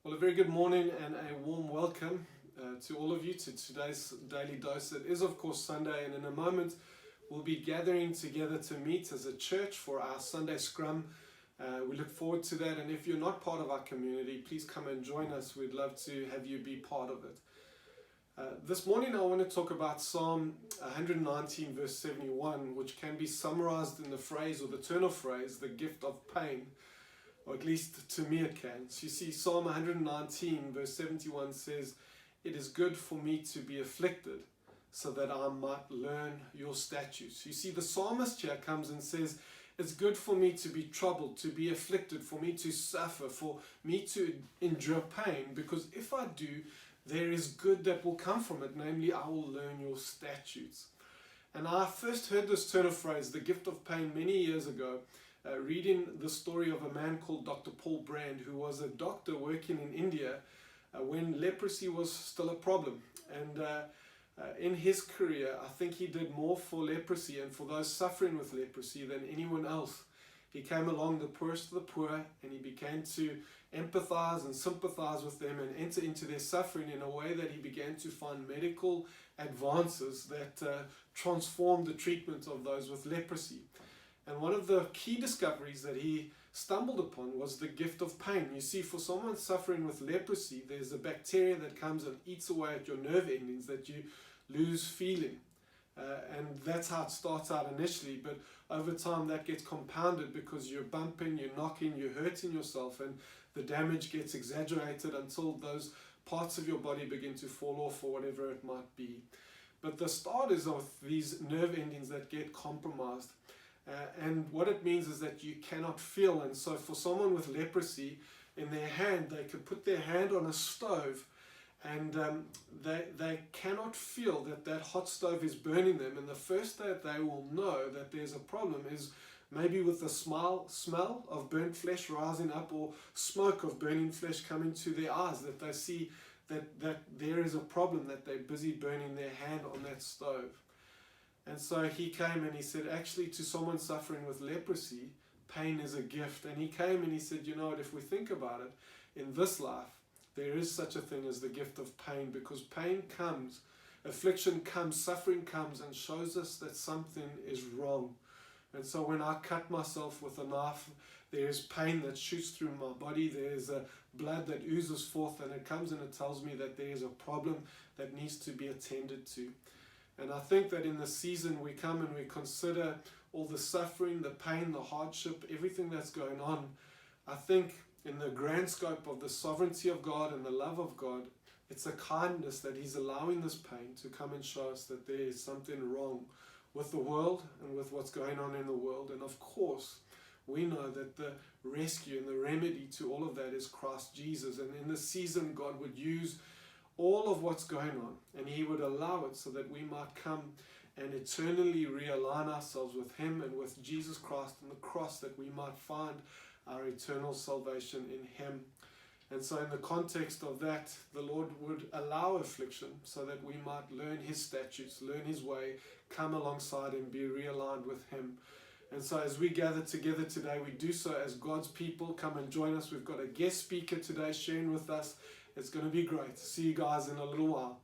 Well, a very good morning and a warm welcome to all of you to today's Daily Dose. It is, of course, Sunday, and in a moment we'll be gathering together to meet as a church for our Sunday scrum. We look forward to that, and if you're not part of our community, please come and join us. We'd love to have you be part of it. This morning I want to talk about Psalm 119 verse 71, which can be summarized in the phrase or the turn of phrase, the gift of pain. Or at least to me it can. So you see, Psalm 119 verse 71 says, "It is good for me to be afflicted, so that I might learn your statutes." You see, the psalmist here comes and says, it's good for me to be troubled, to be afflicted, for me to suffer, for me to endure pain, because if I do, there is good that will come from it, namely I will learn your statutes. And I first heard this turn of phrase, the gift of pain, many years ago, reading the story of a man called Dr. Paul Brand, who was a doctor working in India when leprosy was still a problem. And in his career, I think he did more for leprosy and for those suffering with leprosy than anyone else. He came along the poorest of the poor, and he began to empathize and sympathize with them and enter into their suffering in a way that he began to find medical advances that transformed the treatment of those with leprosy. And one of the key discoveries that he stumbled upon was the gift of pain. You see, for someone suffering with leprosy, there's a bacteria that comes and eats away at your nerve endings that you lose feeling. And that's how it starts out initially, but over time that gets compounded because you're bumping, you're knocking, you're hurting yourself, and the damage gets exaggerated until those parts of your body begin to fall off or whatever it might be. But the start is of these nerve endings that get compromised. And what it means is that you cannot feel. And so for someone with leprosy, in their hand, they could put their hand on a stove and they cannot feel that that hot stove is burning them. And the first that they will know that there's a problem is maybe with the smell of burnt flesh rising up, or smoke of burning flesh coming to their eyes, that they see that there is a problem, that they're busy burning their hand on that stove. And so he came and he said, actually, to someone suffering with leprosy, pain is a gift. And he came and he said, you know what, if we think about it, in this life, there is such a thing as the gift of pain, because pain comes, affliction comes, suffering comes and shows us that something is wrong. And so when I cut myself with a knife, there is pain that shoots through my body, there is blood that oozes forth, and it comes and it tells me that there is a problem that needs to be attended to. And I think that in the season we come and we consider all the suffering, the pain, the hardship, everything that's going on. I think in the grand scope of the sovereignty of God and the love of God, it's a kindness that He's allowing this pain to come and show us that there is something wrong with the world and with what's going on in the world. And of course, we know that the rescue and the remedy to all of that is Christ Jesus. And in this season, God would use all of what's going on, and He would allow it so that we might come and eternally realign ourselves with Him and with Jesus Christ and the cross, that we might find our eternal salvation in Him. And so in the context of that, the Lord would allow affliction so that we might learn His statutes, learn His way, come alongside and be realigned with Him. And so as we gather together today, we do so as God's people. Come and join us. We've got a guest speaker today sharing with us. It's going to be great. See you guys in a little while.